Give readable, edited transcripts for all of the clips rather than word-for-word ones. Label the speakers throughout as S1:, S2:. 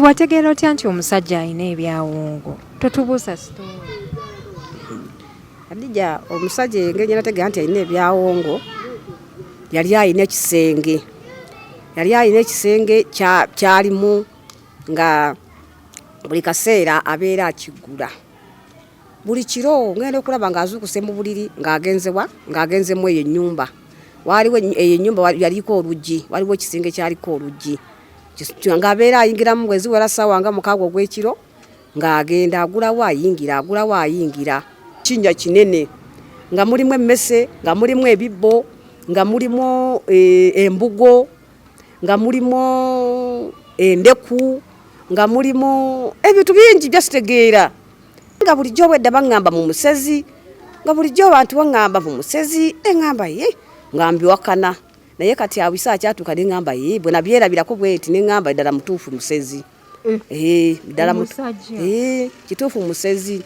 S1: kati wategeera otya nti omusajja alina ebyawongo totubuusa story
S2: Adija omusajja engeri nategeera nti alina ebyawongo yali alina ekisenge kyalimu nga buli kaseera abeera akigula buli kiro ngenda okulaba ng'azuukuse mu buliri ng'agenzemu eyo ennyumba waliwo eyo ennyumba yaliko oluggi waliwo ekisenge kyaliko oluggi ng'abeera ayingiramu bwezi wera ssaawa nga mukaaga ogw'ekiro ng'agenda agulawo ayingira kinnya kinene nga mulimu emmese nga mulimu ebibbo nga mulimu embugo nga mulimu endeku nga mulimu ebintu bingi byasitegeera nga bulijjo obwedda baŋŋamba mu musezi nga bulijjo abantu baŋŋamba mu musezi eŋŋamba ye ngambiwakana naye kati awo bisaa kyatuuka ne ŋŋamba ye bwe nabyerabirako bweti ne ŋŋamba ddala mutuufu musezi ddala kituufu musezi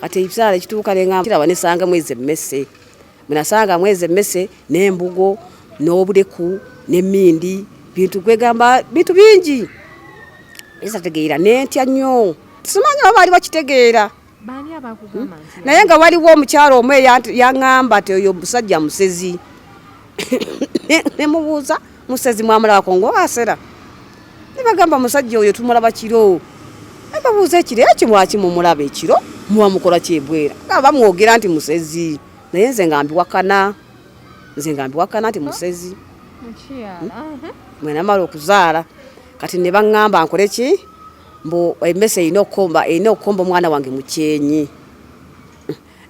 S2: kati ebisaala ekituuka ne ŋŋamba kiraba nesanga mwezi emmese bwe nasanga mwezi emmese n'embugo n'obuleku n'emmindi bintu kwegamba bintu bingi esategeera nentya nnyo simanyi oba baali bakitegeera naye nga waliwo omukyalo omu yaŋŋamba ti oyo musajja musezi nemubuuza musezi mwamulabako ng'obasera nebagamba musajja oyo tumulaba kiro nebabuuza ekiro ekyo lwaki mumulaba ekiro muba mukola kyebwera nga bamwogera nti musezi naye nze nga mbiwakana nti musezi mwenamala okuzaala kati ne baŋŋamba nkole ki mbu emmese erina okukomba omwana wange mukyenyi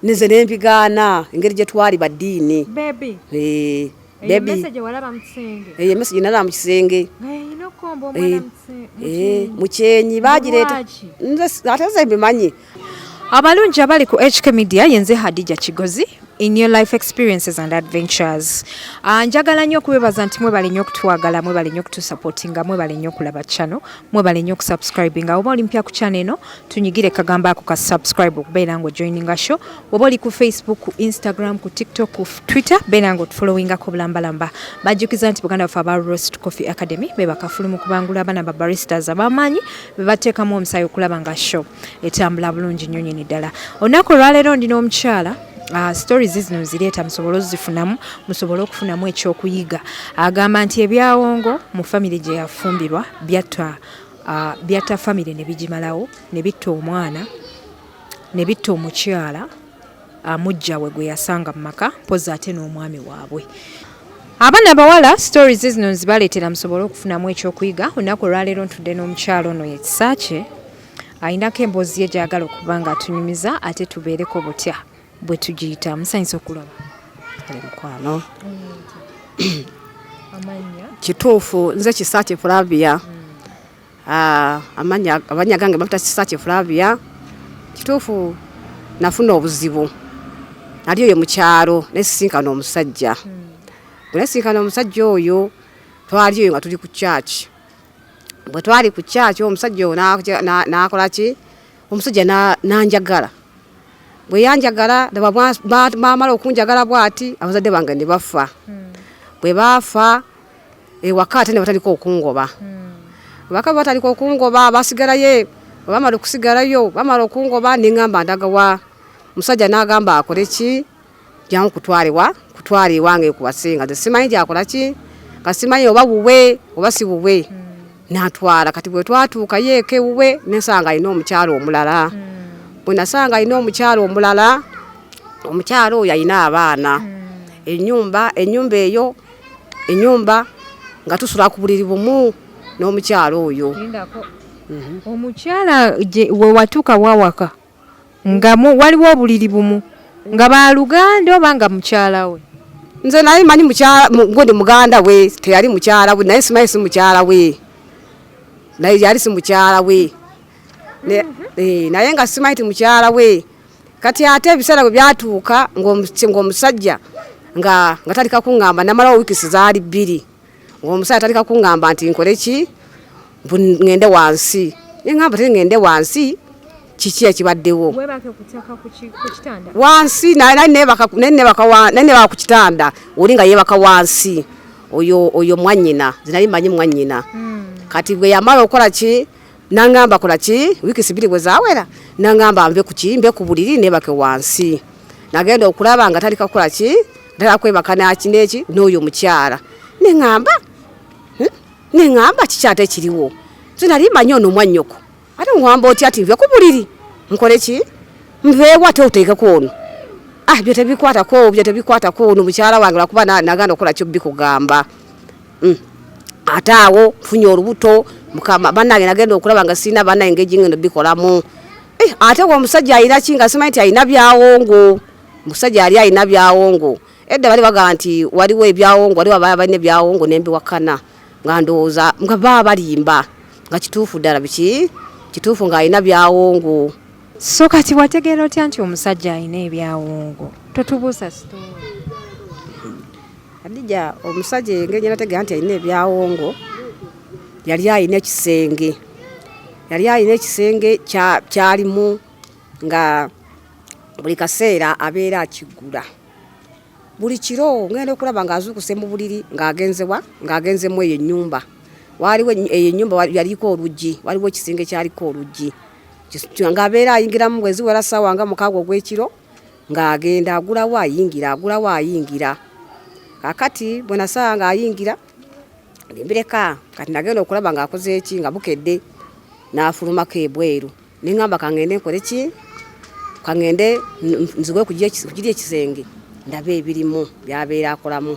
S2: nze nembigaana engeri gye twali baddiini emmese gye nalaba mu kisenge mukyenyi bagireeta ate nze mbimanyi.
S1: Abalungi abali ku HK Media yenze Hadija Kigozi in your life experiences and adventures. Njagala nnyo okubebaza nti mwebale nnyo okutwagala, mwebale nnyo okutusupportinga, mwebale nnyo okulaba channel, mwebale nnyo okusubscribinga. Oba oli mpya ku channel eno, tunyigire kagamba ako ka subscribe okubeera ngo joininga show. Oba oli ku Facebook, ku Instagram, ku TikTok, ku Twitter, beera ngo tufollowinga ko bulambalamba. Bajjukiza nti Buganda Faba Roast Coffee Academy beba kafulu mu kubangula abana ba baristas abamanyi bebateekamu omusaayi okulaba nga show etambula bulungi nnyo nnyini ddala. Olunaku olwaleero ndina omukyala stories zino zireeta musobole ozifunamu musobole okufunamu ekyokuyiga. Agamba nti ebyawongo mu family gye yafumbirwa byatta family ne bijimalawo ne bitta omwana ne bitta omukyala amujja we gwe yasanga mu maka mpozi ate n'omwami waabwe. Abaana bawala stories zino zibaleetera musobole okufunamu ekyokuyiga. Olunaku olwaleero ntudde n'omukyala ono ekisakye ayinako emboozi ye gy'agala okuba nga atunyumiza ate tubeereko butya bwe tugiyita. Musanyusa okulaba
S2: mukwano kituufu nze Kisakye Flavia abanya gange bafita Kisakye Flavia. Kituufu nafuna obuzibu ali oyo mukyalo nesisinkana omusajja bwe nesinkana omusajja oyo twali oyo nga tuli ku church. Bwe twali ku church omusajja oyo nakola ki omusajja nanjagala bwe yanjagala bamala okunjagala bwati abazadde bange ne bafa. Bwe bafa ewaka ate ne batandika okungoba. Baka batandika okungoba basigalayo bamala okusigalayo bamala okungoba neŋŋamba ndagawa musajja n'agamba akole ki jangu kutwala ewange kubasinga. Nze simanyi gyakola ki nga simanyi oba buwe oba si buwe n'atwala. Kati bwe twatuukayo eka ewuwe nensanga alina omukyalo omulala. Bwe nasanga alina omukyalo omulala omukyalo oyo alina abaana. Ennyumba nga tusula ku buliri bumu n'omukyalo oyo.
S1: Omukyala we watuuka wawaka nga waliwo obuliri bumu nga baluganda oba nga mukyala we?
S2: Nze naye manyi mukyala muganda we teyali mukyala we naye simanyi si mukyala we naye yali si mukyala we naye nga simanyi ti mukyala we. Kati ate ebiseera bwe byatuuka ng'omusajja nga talika kuŋŋamba namalawo wiikisi zaali 2 ng'omusajja talika kuŋŋamba nti nkole ki ngende wansi. Neŋŋamba te ngende wansi kiki ekibaddewo wansi nebaka ku kitanda oli nga yeebaka wansi oyo mwannyina zinali manyi mwannyina kati bwe yamala okola ki nangamba kola ki wiki sibiri bwe zawera nangamba mve ku kimbe ku buliri nebake wansi nagenda okulaba nga talika kola ki ndala kwebaka nakineki n'oyo mukyala nengamba kikyate kiriwo sinali manyi ono mwanyoko ate ngamba oti ati nve ku buliri nkole ki nveewa ate oteekeko ono byo tebikwatako ono mukyala wange lwakuba naganda okola kyo bikugamba ate awo funye olubuto mukama bannange nagenda okulaba nga sina bannange engeri ngendo bikolamu ate omusajja alina ki nga simanyi nti alina byawongo musajja yali alina byawongo edda bali bagamba nti waliwo ebyawongo waliwo abaya balina ebyawongo nembiwakana nga ndowooza nga baba balimba nga kituufu ddala biki kituufu nga alina byawongo.
S1: So kati wategeera otya nti omusajja alina ebyawongo totubuusa story
S2: Adija omusajja engeri nategeera nti alina ebyawongo yali alina ekisenge kyalimu nga buli kaseera abeera akigula buli kiro ngenda okulaba ng'azuukuse mu buliri ng'agenzemu eyo ennyumba waliwo eyo ennyumba yaliko oluggi waliwo ekisenge kyaliko oluggi ng'abeera ayingiramu bwe ziwera ssaawa nga 6 ogw'ekiro ng'agenda agulawo ayingira kakati bwe nasaba ng'ayingira mbireka kati nagenda okulaba ng'akoze eki nga bukedde n'afulumako ebweru nengamba kangende nkole ki kangende nzigwe kugira ekisenge ndaba ebirimu byabeera akolamu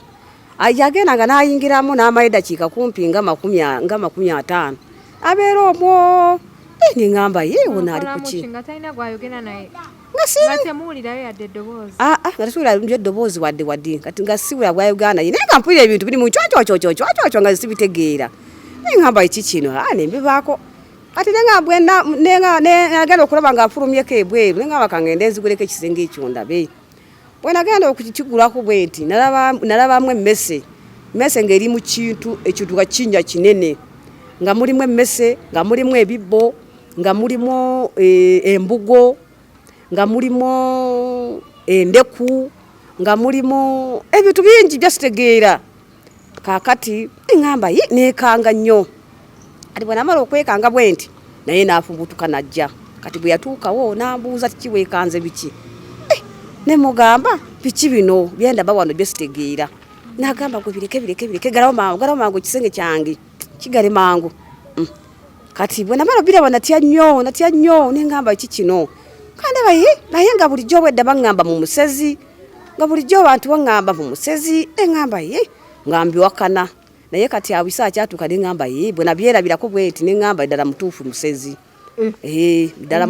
S2: yagenda nga n'ayingiramu n'amaye eddakiika kumpi nga 50 abeera omwo nengamba yeewo naali kuki nga tesuulira eddoboozi wadde kati nga siwula bwayoganda naye nga mpulira ebintu biri mu cwacwacwacwacwacwa nga sibitegeera nengamba eki kino nembivaako kati nagenda okulaba ng'afulumyeko ebweru nengamba kangende nziguleko ekisenge ekyo ndabe bwe nagenda okukigulako bwe nti nalabamu emmese ng'eri mu kintu ekituka kinnya kinene nga mulimu emmese nga mulimu ebibbo nga mulimu embugo nga mulimu endeku nga mulimu ebintu bingi byasitegeera kakati engamba nekanga nnyo ati bwe namala okwekanga bwe nti naye naafumbutuka najja kati bwe yatuukawo nambuuza tikiweekanze biki nemugamba biki bino byendaba wano byasitegeera nagamba gwe bireke galawo mangu ekisenge kyange kigale mangu kati bwe namala biraba natya nnyo nengamba eki kino kandaba naye nga bulijjo bwedda baŋŋamba mu musezi nga bulijjo abantu baŋŋamba mu musezi nengamba nga mbiwakana naye kati abisa akyatuuka nengamba bwe nabyerabirako bwe nti nengamba ddala mutuufu musezi ddala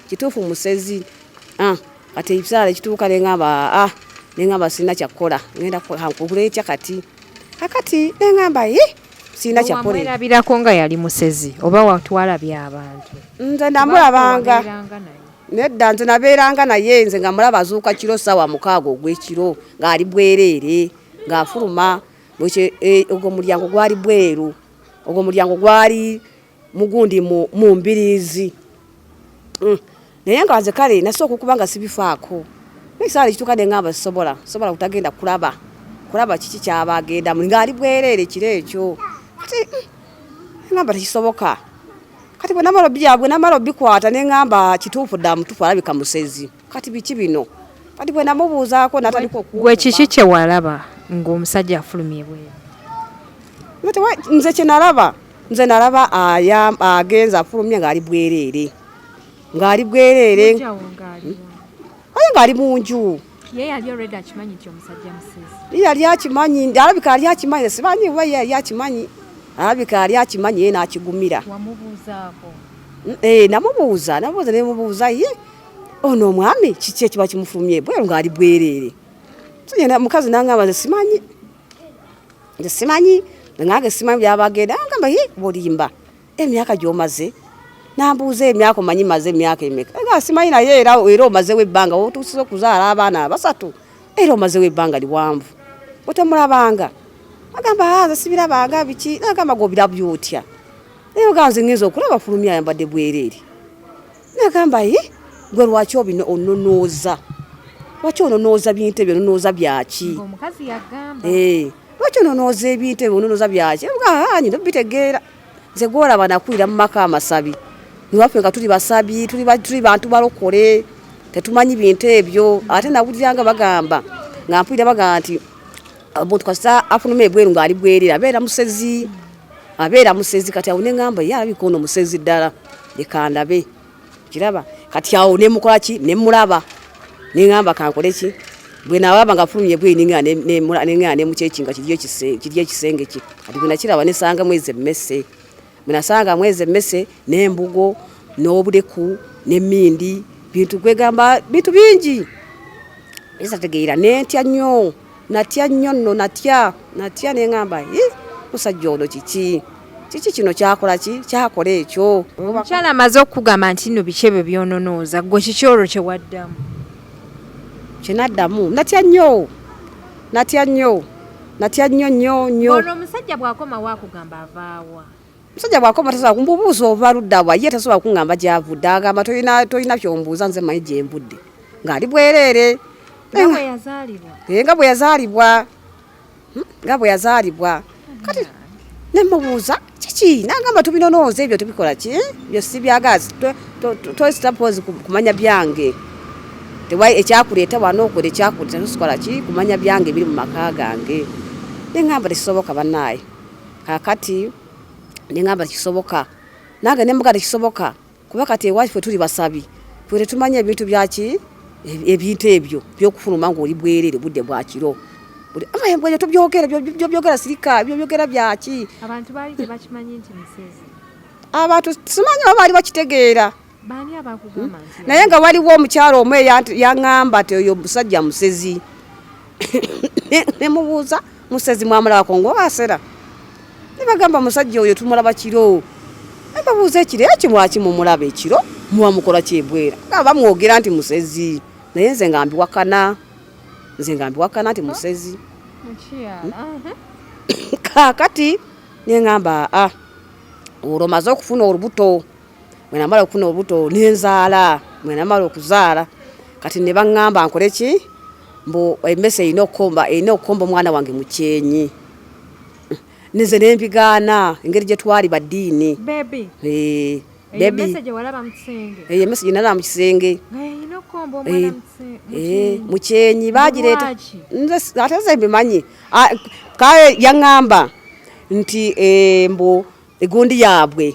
S2: kituufu musezi kati ebisaala ekituuka nengamba sirina kyakkola ngenda kuleetya kati kakati nengamba sirina kyakkola
S1: wamwerabirako nga yali musezi oba watwalabye abantu
S2: nze ndamulabanga nedda nze nabeeranga naye nze nga mulaba azuuka kiro ssaawa 6 ogw'ekiro ng'ali bwereere ng'afuluma ogwo mulyango gwali bweru ogwo mulyango gwali mugundi mu mbiriizi naye nga nze kale nasooka okuba nga sibifaako ekisaala ekituuka nengamba sobola kutagenda kulaba kiki kyaba agenda muli ng'ali bwereere kiro ekyo kati nengamba tekisoboka kati bwe namala obikwata nengamba kituufu dda mutuufu alabika musezi kati biki bino kati bwe namubuuzaako nataliko okuwuuba
S1: gwe kiki kye walaba ng'omusajja afulumye bweru
S2: nze nalaba agenza afulumye ng'ali bwereere ng'ali munju yali akimanyi alabika ali akimanyi simanyi oba yali akimanyi alabika ali akimanyi ye n'akigumira namubuuza nemubuuza ono omwami kiki ekiba kimufulumye bweru ng'ali bwereere mukazi nangamba nze simanyi nange simanyi byabagenda ngamba bolimba emyaka gy'omaze nambuuza emyaka omanyi maze emyaka emeka nga simanyi naye era omazewo ebbanga otuusiza okuzaala abaana 3 era omazewo ebbanga liwanvu otemulabanga agamba nze sibirabanga biki nagamba gobiraba byotya naye nga nze ngeza okulaba fulumya ayambadde bwereere nagamba gwe lwaki ononooza lwaki ononooza bintu ebyo ononooza byaki lwaki ononoza ebintu ebyo ononoza byaki nyina bitegeera nze gwolaba nakulira mu maka amasabi niwaffe nga tuli basabi tuli bantu balokole tetumanyi bintu ebyo ate nawuliranga bagamba nga mpulira bagamba nti omuntu kasita afunuma ebweru ng'ali bwerera abeera musezi kati awo neŋŋamba ye alabika ono musezi ddala leka ndabe kiraba kati awo nemukola ki nemulaba neŋŋamba kankole ki bwe nawaba nga fulumye bwe neŋŋaa nemukyekinga kirye ekisenge ki kati bwe nakiraba nesanga mwezi emmese bwe nasanga mwezi emmese n'embugo n'obuleku n'emmindi bintu kwegamba bintu bingi esategeera netya nnyo nno natya neŋŋamba musajja ono kiki kino kyakola kyakola ekyo
S1: omukyala amaze okugamba nti nno biki ebyo byononooza gwe kiki olwo kyewaddamu
S2: kyenaddamu natya nnyo
S1: ono omusajja bw'akomawo akugamba avaawa
S2: musajja bw'akoma tasobola kumbubuuza ova luddawa ye tasobola kuŋŋamba gy'avudde agamba tolina kyombuuza nze manyi gye mbudde ng'ali bwereere nga bwe yazaalibwa kati nemubuuza kiki nagamba tubinonooza ebyo tubikola ki byo si byagazi tositapozi kumanya byange ekyakuleeta wano okola ekyakuleeta tosikola ki kumanya byange biri mu maka gange neŋŋamba tekisoboka bannaaye kakati neŋŋamba tekisoboka nange nemuga tekisoboka kuba kati ewaffe tuli basabi fwe tetumanya ebintu byaki ebintu ebyo byokufuluma ng'oli bwerere budde bwakiro bwe tobyogera sirika byogera byaki
S1: abantu baali tebakimanyi nti musezi
S2: abantu simanyi oba baali bakitegeera
S1: baani abakugamba nti
S2: naye nga waliwo omukyalo omu yaŋŋamba ti oyo musajja musezi nemubuuza musezi mwamulabako ng'obasera nebagamba musajja oyo tumulaba kiro nebabuuza ekiro ekyo mwaki mumulaba ekiro muba mukola kyebwera nga bamwogera nti musezi naye nze nga mbiwakana nti musezi kakati neŋŋamba olwo maze okufuna olubuto bwe namala okufuna olubuto nenzaala bwe namala okuzaala kati ne baŋŋamba nkole ki mbu emmese erina okukomba omwana wange mukyenyi nze nembigaana engeri gye twali baddiini
S1: emmese gye
S2: nalaba mu kisenge mukyenyi bagireeta ate nze mbimanyi kale yaŋŋamba nti mbu egundi yaabwe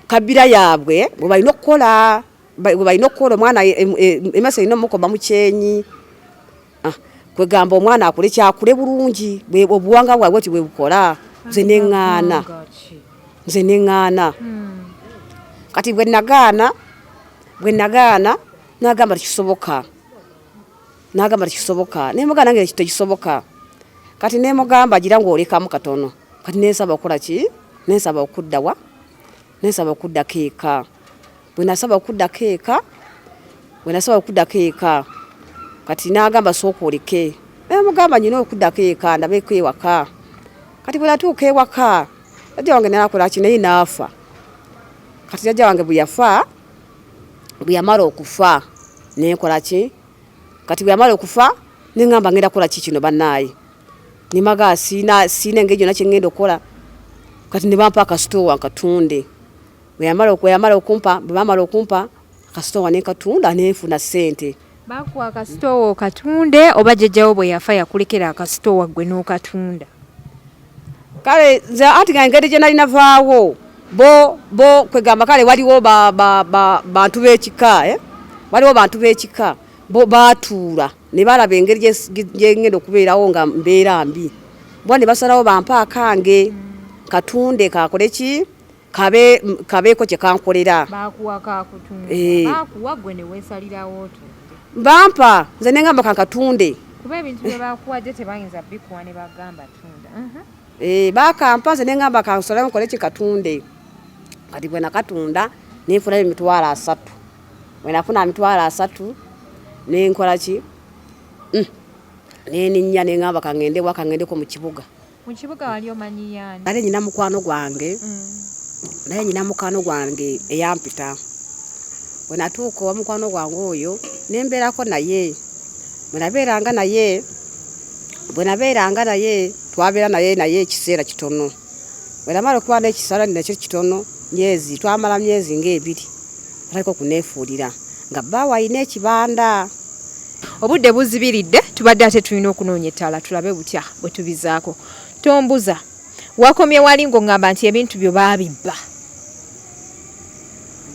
S2: kabira yaabwe bwe balina okukola omwana emmese erina omukoba mukyenyi kwegamba omwana akule kyakule bulungi obuwanga bwabwe ti bwe bukola nze neŋŋaana kati bwe nagaana nagamba tekisoboka nemugamba nange tekisoboka kati nemugamba gira ng'olekamu katono kati nensaba okukola ki nensaba okuddako eka bwe nasaba okuddako eka kati nagamba sooka oleke nemugamba nyina okuddako eka ndabeko ewaka kati bwe natuuka ewaka jajja wange nakola ki naye naafa kati jajja wange bwe yamala okufa nenkola ki kati bwe yamala okufa neŋŋamba ngenda kukola ki kino bannaaye nimaga siina engeri gyonna kyeŋŋenda okukola kati ne bampa akasitoowa nkatunde bwe bamala okumpa akasitoowa nenkatunda nenfuna ssente
S1: bakuwa akasitoowa okatunde oba jjajjawo bwe yafa yakulekera akasitoowa gwe n'okatunda
S2: kale nze anti nga engeri gye nali navaawo bo kwegamba kale waliwo bantu b'ekika waliwo bantu b'ekika bo baatuula ne balaba engeri gyengenda okubeerawo nga mbeera mbi bo ne basalawo bampa akange katunde kakole ki kabeeko kye kankolera
S1: bakuwa kakutunda bakuwa gwe ne weesalirawo
S2: bampa nze neŋŋamba kankatunde
S1: kuba ebintu bye bakuwa gye tebayinza bikuwa ne bagamba tunda
S2: bakampa nze neŋŋamba kansalawo nkole ki katunde kati bwe nakatunda nenfunayo emitwalo 3 bwe nafuna emitwalo 3 nenkola ki neninnya neŋŋamba kangendeko mu kibuga
S1: wali omanyi yaani
S2: naye nyina mukwano gwange eyampita bwe natuuka owa mukwano gwange oyo nembeerako naye bwe nabeeranga naye twabera naye ekiseera kitono weramala okuba n'ekisala nakyo kitono myezi twamala myezi ng'ebiri aliko kuneefuulira nga baawa ayina ekibanda.
S1: Obudde buzibiridde tubadde ate tulina okunoonya ettala tulabe butya bwe tubizaako. Tombuza wakomye wali ng'ongamba nti ebintu byo baabibba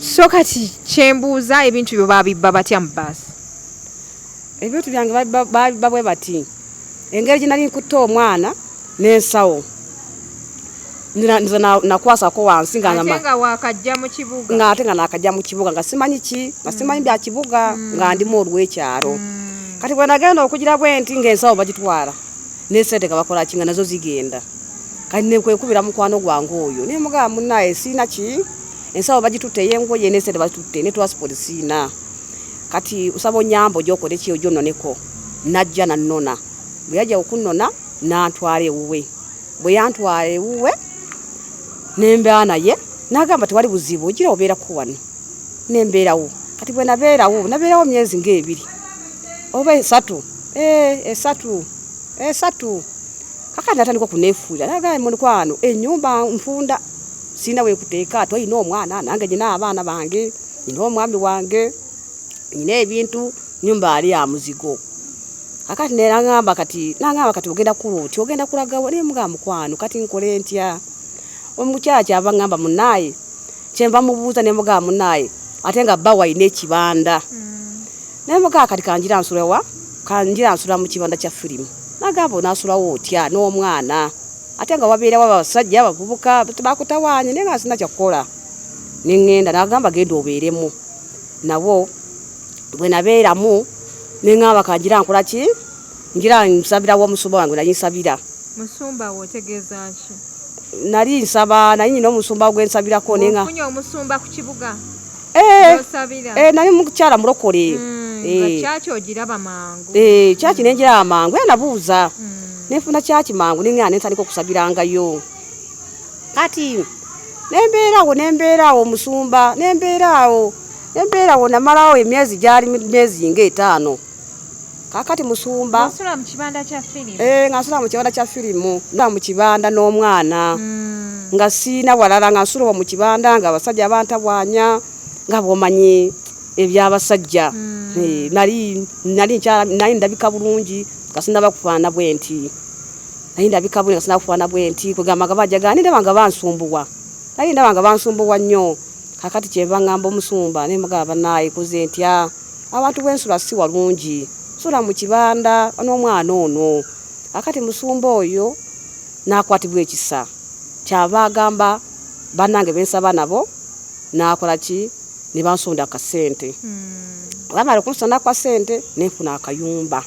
S1: so kati kyembuuza ebintu byo baabibba batya mu baasi?
S2: Ebintu byange babibba bwe bati engeri gye nali nkutta omwana n'ensawo nakwasako wansi
S1: nga wakajja mu kibuga
S2: ng'ate nga nakajja mu kibuga nga simanyi bya kibuga nga ndimu olw'ekyalo. Kati bwe nagenda okugira bwe nti ng'ensawo bagitwala n'esente nga bakola ki nga nazo zigenda. Kati nekwekubira mukwano gwange oyo nemugamba munnaye siina ki ensawo bagitutte y'engoye n'esente bagitutte ne transport siina. Kati usaba onyambo gy'okole ki ogyonnoneko. Najja nannona bwe yajja okunnona n'antwala ewuwe. Bwe yantwala ewuwe nembeera naye n'agamba tewali buzibu ogira obeerako wano nembeerawo. Kati bwe nabeerawo myezi ng'ebiri oba esatu kakati natandika okuneefuulira nagamba mukwano ennyumba nfunda siina weekuteeka toyina omwana nange nyina abaana bange nyina omwami wange nyina ebintu nyumba ali ya muzigo. Kakati nagamba kati ogenda kuba oti ogenda kulagawo nemugamba mukwano kati nkole ntya. Omukyala kyava ngamba munnaye kyenva mubuuza nemugamba munnaye ate nga bba wayina ekibanda. Nemugamba kati kanjira nsula mu kibanda kya firimu. Nagamba onaasulawo otya n'omwana ate nga wabeerawo abasajja abavubuka bakutawaanye naye nga sina kyakukola. Neŋŋenda nagamba genda obeeremu nabo. Bwe nabeeramu neŋŋamba kanjira nkola ki ngira nsabirawo omusumba wange nali nsabira.
S1: Musumba wotegeeza ki?
S2: Nali nsaba naye nyina omusumba gwe nsabirako nenga.
S1: Ofunye omusumba ku kibuga?
S2: Nali mukyala mulokole.
S1: Kyaki ogiraba mangu?
S2: Kyaki nenjiraba mangu nabuuza. Nefuna kyaki mangu nenga nentandika okusabirangayo. Kati nembeerawo omusumba nembeerawo namalawo emyezi gyali myezi ng'etaano. Kakati musumba
S1: ngasula mu kibanda kya firimu.
S2: Ngasula mu kibanda kya firimu mu kibanda n'omwana nga siina walala nga nsula mu kibanda nga abasajja bantabwanya nga bwomanyi ebyabasajja. Nali ndabika bulungi nga sinaba kufaana bwe nti kugamba nga bajjaga ndaba nga bansumbuwa nnyo. Kakati kyenva ngamba omusumba nemugamba naye kuze ntya abantu bwensula si walungi sula mu kibanda n'omwana ono. Kakati musumba oyo nakwatibwa ekisa kyava agamba bannange bensaba nabo nakola ki ne bansonda akasente. Bamala okunsonda kwa sente nenfuna akayumba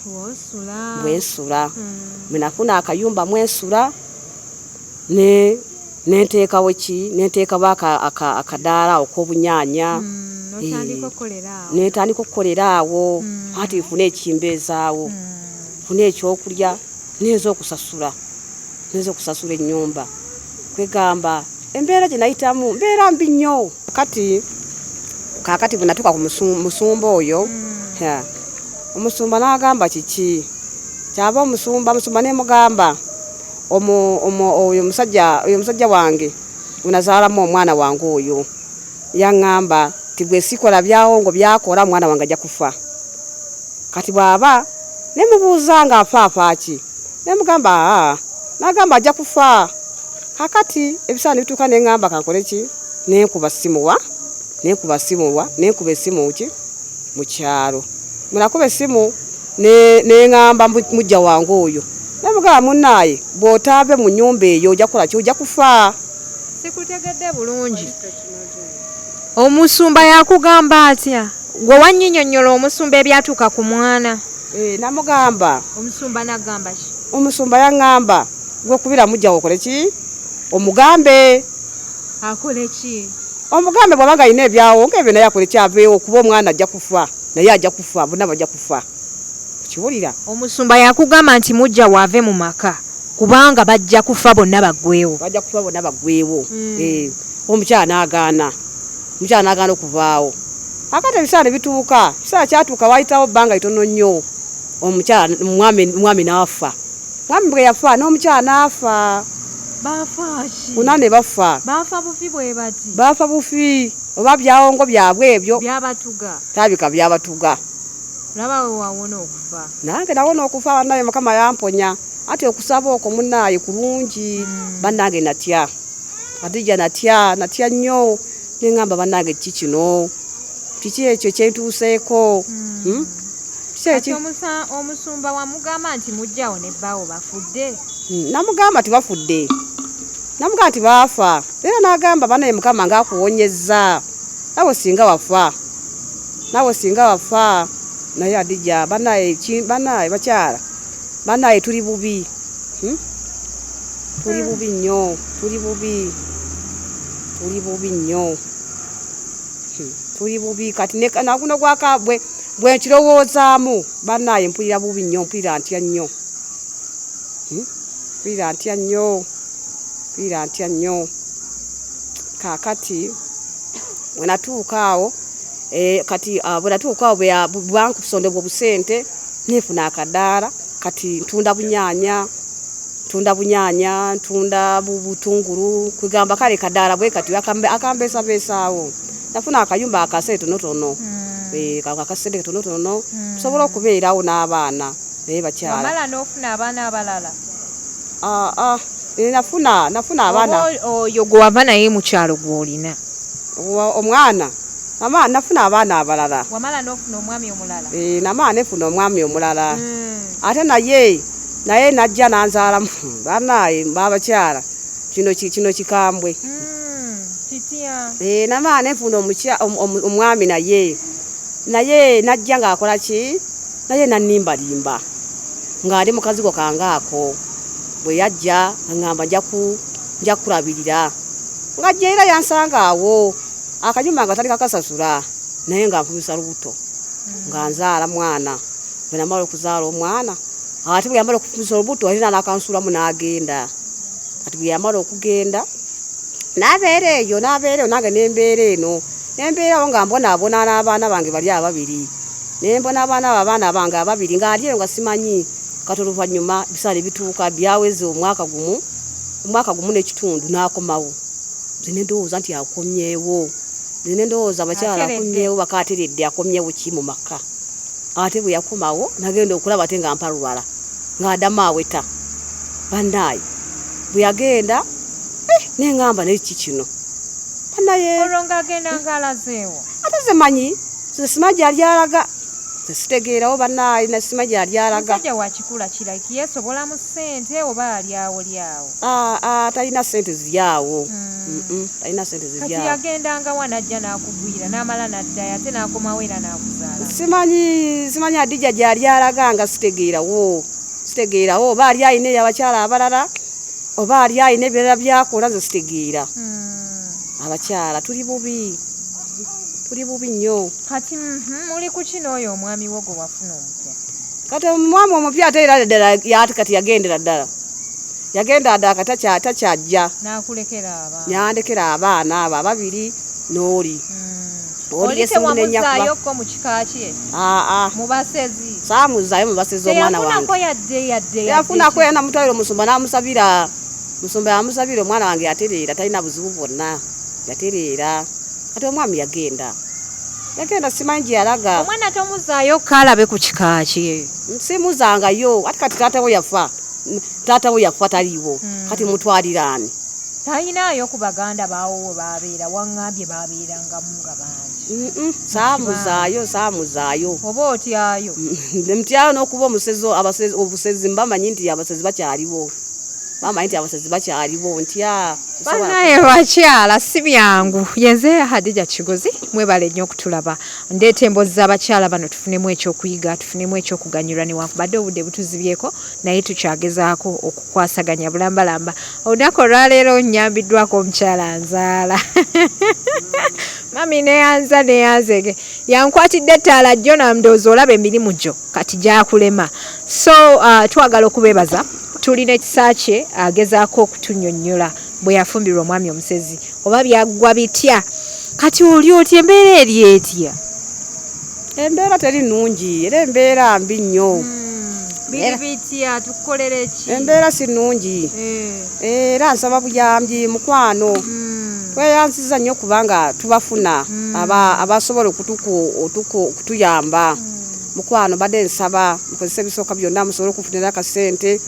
S2: mwensula. Menafuna akayumba mwensula nenteekawo akadaala ok'obunyaanya. Netandika okukolera awo ati nfuna ekimbeezaawo nfuna ekyokulya neza okusasula ennyumba. Kwegamba embeera gye nayitamu mbeera mbi nnyo. Kakati bwe natuuka ku musumba oyo omusumba n'agamba kiki kyava omusumba nemugamba oyo omusajja wange unazaalamu omwana wange oyo yaŋŋamba ti bwe sikola byawongo byakola mwana wange ajja kufa. Kati bw'aba nemubuuza nga afaafa ki nemugamba nagamba ajja kufa. Kakati ebisaani bituuka neŋŋamba kankole ki nenkuba essimu ki mu kyalo. Munakuba essimu neŋŋamba mujja wange oyo nemugamba munnaye bw'otaave mu nnyumba eyo ojja kukola ki ojja kufa.
S1: Sikutegedde bulungi. Omusumba yakugamba atya? Gwe wannyinyonnyola omusumba ebyatuuka ku mwana?
S2: Namugamba.
S1: Omusumba n'agamba ki?
S2: Omusumba yaŋŋamba gwe kubira mujja okole ki omugambe.
S1: Akole ki?
S2: Omugambe bw'abanga alina ebyawo ng'ebyo naye akole kyaveewo kuba omwana ajja kufa naye ajja kufa bonna bajja kufa. Kiwulira?
S1: Omusumba yakugamba nti mujja waave mu maka kubanga bajja kufa bonna baggweewo.
S2: Omukyala n'agaana okuvaawo. Akati ebisaala bituuka ekisaala kyatuuka waayitawo bbanga itono nnyo omukyala mwami n'afa. mwami bwe yafa n'omukyala afa
S1: Bafashi.
S2: unane bafa
S1: Bafa bufi bwe bati.
S2: bafa bufi oba byawongo byabwe ebyo
S1: Byabatuga.
S2: tabika byabatuga
S1: Laba we wawona okufa.
S2: nange nawona okufa banaye mukama yamponya ate okusaba okwo munaye kulungi bannange natya Adija natya nnyo neŋŋamba bannange kiki kino kiki ekyo kyentuuseeko
S1: Kati omusumba wamugamba nti mujjawo ne bbaawo bafudde.
S2: namugamba tibafudde namugamba nti baafa era n'agamba banaye mukama ng'akuwonyezza nawe singa wafa naye Adija banaye bakyala banaye tuli bubi tuli bubi nnyo tuli bubi kati naguno gwakabwe bwe nkirowoozaamu banaye mpulira bubi nnyo mpulira ntya nnyo kakati bwe natuuka awo kati bwe natuuka awo bwankusondebwa obusente neefuna akadaala kati ntunda bunyanya ntunda butungulu kugamba kale kadaala bwe kati akambeesabeesaawo nafuna akayumba akasente tonotono akasente tonotono tusobola okubeerawo n'abaana naye bakyala
S1: wamala n'ofuna abaana abalala
S2: nafuna abaana
S1: oyo gwe wava naye mu kyalo gw'olina
S2: omwana nafuna abaana abalala
S1: wamala n'ofuna omwami omulala
S2: namala nefuna omwami omulala ate naye najja nanzaala banaye babakyala kino kikambwe namala nefuna omwami naye najja ng'akola ki naye nanimbalimba ng'ali mukazigo kangaako bwe yajja ngamba nja kulabirira ng'ajja era yansanga awo akanyumba nga tali kakasasula naye nga nfumisa lubuto nga nzaala mwana bwe namala okuzaala omwana ate bwe yamala okufumisa olubuto era n'akansulamu n'agenda kati bwe yamala okugenda n'abeera eyo nange nembeera eno nembeerawo nga mbonaabona n'abaana bange bali ababiri nembona abaana bange ababiri ng'ali eyo nga simanyi kati oluvannyuma bisaala ebituuka byaweze omwaka gumu n'ekitundu n'akomawo nze ndowooza nti akomyewo nze ndowooza abakyala akomyewo bakateredde akomyewo ki mu maka ate bwe yakomawo nagenda okulaba ate nga mpalwala ng'adamu aweta bannaye bwe yagenda neŋŋamba neki kino bannaye
S1: olwo ng'agenda ng'alazeewo
S2: ate zemanyi sima gyali alaga sitegeerawo bannaye nasima gyali alaga
S1: musajja wakikula kiraki yeesobola mu ssente oba alyawo
S2: talina ssente ziryawo talina ssente
S1: kati
S2: ziryawo
S1: yagendanga wanajja n'akugwira n'amala n'addayo ate n'akomawo era n'akuzaala
S2: simanyi Adija gyali alaga nga sitegeerawo oba ali ayina eyabakyala abalala oba ali ayina ebirala byakola nze sitegeera abakyala tuli bubi nnyo
S1: kati muli ku kino oyo omwami wo gwe wafuna omupya
S2: kati omwami omupya ate era ddala kati yagendera ddala kati takyajja nyandekera abaana abo ababiri n'oli
S1: oli tewamuzzaayokko mu kika kye mu basezi
S2: saamuzaayo mu basezi omwana wange yafunako era namutwalira omusumba n'amusabira yamusabira omwana wange yatereera talina buzibu bwonna yatereera kati omwami yagenda simanyi gye yalaga
S1: omwana tomuzaayo kaalabe ku kika kye
S2: simuzangayo ati kati taata we yafa taliiwo kati mutwaliraani
S1: talinayo ku baganda baawo we babeera waŋŋambye babeerangamu nga bangi
S2: saamuzaayo
S1: oba otyayo
S2: mutyayo n'okuba obusezi mbamanyi nti abasezi bakyaliwo ntya
S1: banaye bakyala si byangu yenze Hadija Kigozi mwebale nnyo okutulaba ndeeta emboozi z'abakyala bano tufunemu ekyokuyiga tufunemu ekyokuganyulwa newankubadde obudde butuzibyeko naye tukyagezaako okukwasaganya bulambalamba olunaku olwaleero nnyambiddwako omukyala nzaala mami neyanzege yankwatidde ettaala jjo namndowooza olaba emirimu gyo kati gyakulema so twagala okubeebaza tulina ekisa kye agezaako okutunnyonnyola bwe yafumbirwa omwami omusezi oba byaggwa bitya kati oli otya embeera eri etya
S2: embeera teri nnungi era embeera mbi nnyo
S1: Bitya tukolere ki?
S2: Embeera si nnungi. Era nsaba buyambi mukwano. Tweyanziza nnyo kubanga tubafuna abasobola okutuyamba. Mukwano badde nsaba mukozesa ebisooka byonna musobole okufunira akasente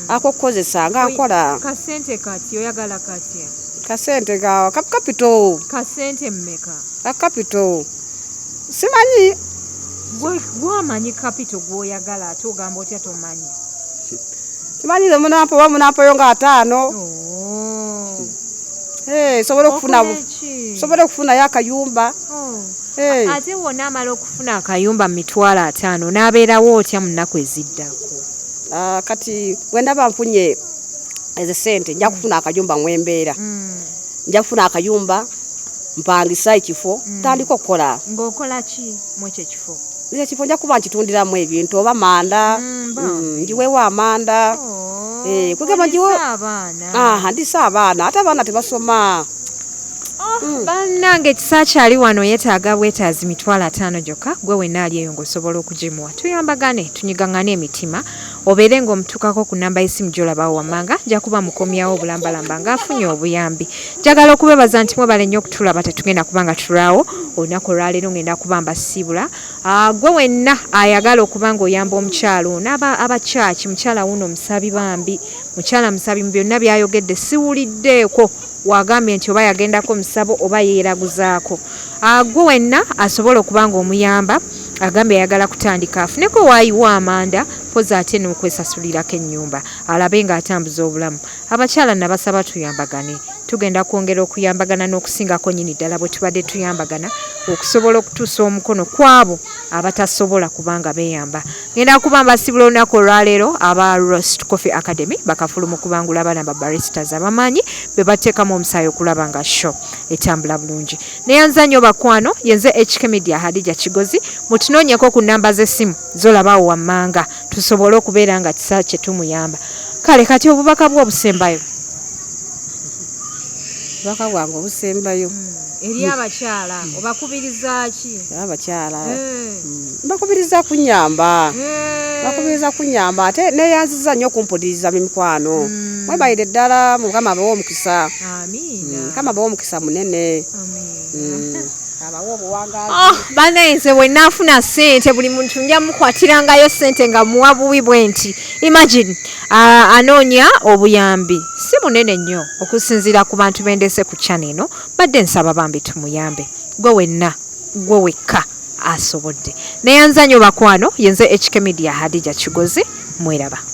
S2: akokukozesa nga nkola.
S1: Kasente kati oyagala katya?
S2: Kasente ga capital.
S1: Kasente mmeka?
S2: Capital. Simanyi.
S1: Gwamanyi capital gwoyagala ate ogamba otya tomanyi?
S2: Simanyi munampo yo nga 5. Sobola okufuna yakayumba.
S1: Ate wona amala okufuna akayumba mu 5,000 n'abeerawo otya mu nnaku eziddako?
S2: Kati bwe ndaba nfunye ezo sente nja kufuna akayumba mwembeera. Nja kufuna akayumba mpangisa ekifo tandika okukola.
S1: Ng'okola ki mu ekyo ekifo?
S2: Ekifo nja kuba nkitundiramu ebintu oba manda. Njiweewo amanda. Kugamba njiwe
S1: abaana.
S2: Ndisa abaana ate abaana tebasoma.
S1: Bannange kisakyali wano yeetaaga bwetaazi 5,000 gyokka gwe wenna ali eyo ng'osobola okugimuwa. Tuyambagane tunyigangane emitima obeere ng'omutuukako ku nnamba y'essimu gy'olabawo wammanga nja kuba mukomyawo obulambalamba ng'afunye obuyambi. Njagala okubeebaza nti mwebale nnyo okutulaba tetugenda kubanga tulaawo olunaku olwaleero ngenda kuba mbasiibula. Gwe wenna ayagala okuba ng'oyamba omukyalo n'abakyaki mukyala wuno musabi bambi mukyala musabi mu byonna byayogedde siwuliddeeko wagambye nti oba yagendako musabo oba yeeraguzaako. Gwe wenna asobola okuba ng'omuyamba agambye ayagala kutandika afuneko waayiwa amanda poza ate n'okwesasulirako ennyumba alabe ng'atambuza obulamu. Abakyala nabasaba tuyambagane. Tugenda kwongera okuyambagana n'okusingako nnyini ddala bwe tubadde tuyambagana okusobola okutuusa omukono kwabo abatasobola kubanga beeyamba. Ngenda kuba mbasibula olunaku olwaleero aba Roast Coffee Academy bakafulumu kubangula abaana ba baristas abamanyi be bateekamu omusaayi okulaba nga show etambula bulungi. Neyanza nnyo bakwano yenze HK Media Hadija Kigozi mutunoonyeko ku nnamba z'essimu z'olabawo wammanga tusobole okubeera nga kisa kye tumuyamba. Kale kati obubaka bw'obusembayo
S2: baka bwange obusembayo
S1: eri abakyala obakubiriza ki?
S2: Abakyala bakubiriza kunyamba. Bakubiriza kunyamba ate neyanziza nnyo okumpuliriza mikwano. Mwebayire ddala Mukama abawe omukisa.
S1: Amiina.
S2: Mukama abawe omukisa munene.
S1: Amiina.
S2: Abawe obuwangazi.
S1: Bannange bwe naafuna ssente buli muntu nja mukwatirangayo ssente nga muwa buwi bwe nti. Imagine anoonya obuyambi si munene nnyo okusinziira ku bantu bendese ku channel eno badde nsaba bambi tumuyambe. Gwe wenna gwe wekka asobodde. Neyanza nnyo bakwano yenze HK Media Hadija Kigozi mweraba.